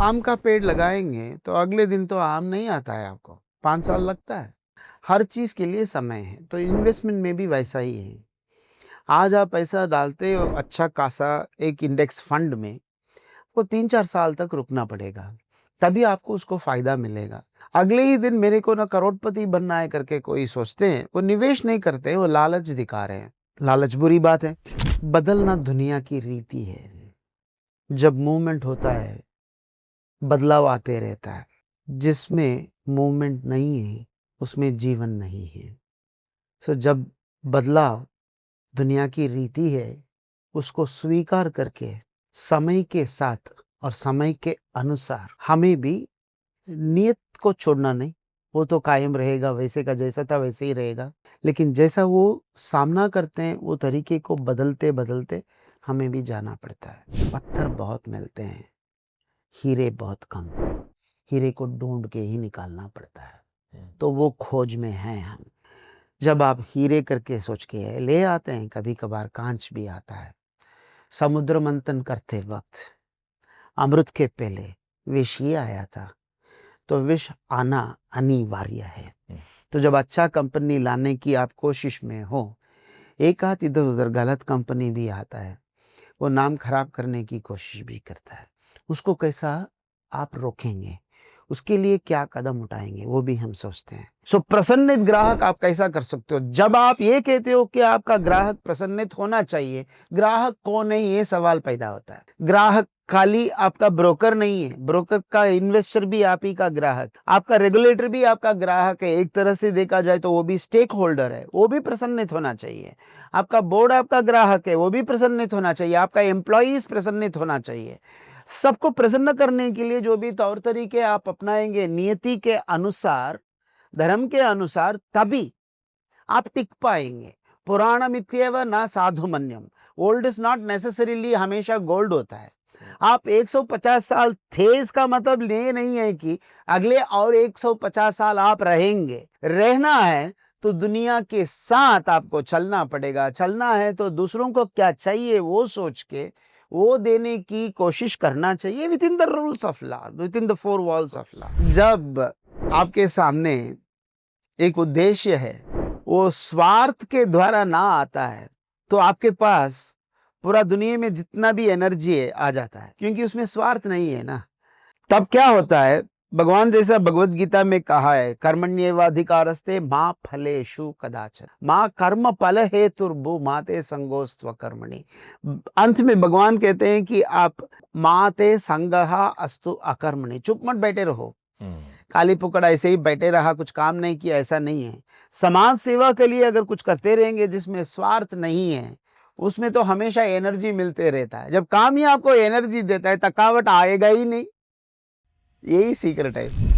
आम का पेड़ लगाएंगे तो अगले दिन तो आम नहीं आता है, आपको 5 साल लगता है। हर चीज़ के लिए समय है, तो इन्वेस्टमेंट में भी वैसा ही है। आज आप पैसा डालते हो अच्छा खासा एक इंडेक्स फंड में, वो 3-4 साल तक रुकना पड़ेगा, तभी आपको उसको फ़ायदा मिलेगा। अगले ही दिन मेरे को ना करोड़पति बनना है करके कोई सोचते हैं, वो निवेश नहीं करते, वो लालच दिखा रहे हैं। लालच बुरी बात है। बदलना दुनिया की रीति है। जब मूवमेंट होता है, बदलाव आते रहता है। जिसमें मूवमेंट नहीं है, उसमें जीवन नहीं है। सो जब बदलाव दुनिया की रीति है, उसको स्वीकार करके समय के साथ और समय के अनुसार हमें भी नियत को छोड़ना नहीं। वो तो कायम रहेगा, वैसे का जैसा था वैसे ही रहेगा। लेकिन जैसा वो सामना करते हैं, वो तरीके को बदलते बदलते हमें भी जाना पड़ता है। पत्थर बहुत मिलते हैं, हीरे बहुत कम। हीरे को ढूंढ के ही निकालना पड़ता है, तो वो खोज में हैं हम। जब आप हीरे करके सोच के ले आते हैं, कभी कभार कांच भी आता है। समुद्र मंथन करते वक्त अमृत के पहले विष ही आया था, तो विष आना अनिवार्य है। तो जब अच्छा कंपनी लाने की आप कोशिश में हो, एक हाथ इधर उधर गलत कंपनी भी आता है, वो नाम खराब करने की कोशिश भी करता है। उसको कैसा आप रोकेंगे, उसके लिए क्या कदम उठाएंगे, वो भी हम सोचते हैं। सो प्रसन्नित ग्राहक आप कैसा कर सकते हो? जब आप ये कहते हो कि आपका ग्राहक प्रसन्नित होना चाहिए, ग्राहक कौन है ये सवाल पैदा होता है। ग्राहक खाली आपका ब्रोकर नहीं है, ब्रोकर का इन्वेस्टर भी आप ही का ग्राहक, आपका रेगुलेटर भी आपका ग्राहक है। एक तरह से देखा जाए तो वो भी स्टेक होल्डर है, वो भी प्रसन्नित होना चाहिए। आपका बोर्ड आपका ग्राहक है, वो भी प्रसन्नित होना चाहिए। आपका एम्प्लॉइज प्रसन्नित होना चाहिए। सबको प्रसन्न करने के लिए जो भी तौर तरीके आप अपनाएंगे नियति के अनुसार, धर्म के अनुसार, तभी आप टिक पाएंगे। पुराणमित्येव न साधुमन्यम। ओल्ड इज नॉट नेसेसरीली हमेशा गोल्ड होता है। आप 150 साल थे, इसका मतलब ये नहीं है कि अगले और 150 साल आप रहेंगे। रहना है तो दुनिया के साथ आपको चलना पड़ेगा। चलना है तो दूसरों को क्या चाहिए वो सोच के वो देने की कोशिश करना चाहिए, with in the rules of law, with in the 4 walls of law. जब आपके सामने एक उद्देश्य है, वो स्वार्थ के द्वारा ना आता है, तो आपके पास पूरा दुनिया में जितना भी एनर्जी है आ जाता है, क्योंकि उसमें स्वार्थ नहीं है ना। तब क्या होता है, भगवान जैसा भगवत गीता में कहा है, कर्मण्येवाधिकारस्ते मां फलेषु कदाचन मां कर्म फल हेतुर्भु माते संगोस्त्व कर्मणि। अंत में भगवान कहते हैं कि आप माते संगहा अस्तु अकर्मणि, चुप मत बैठे रहो। खाली पुकड़ ऐसे ही बैठे रहा, कुछ काम नहीं किया, ऐसा नहीं है। समाज सेवा के लिए अगर कुछ करते रहेंगे जिसमें स्वार्थ नहीं है, उसमें तो हमेशा एनर्जी मिलते रहता है। जब काम ही आपको एनर्जी देता है, थकावट आएगा ही नहीं। यही सीक्रेट है इसमें।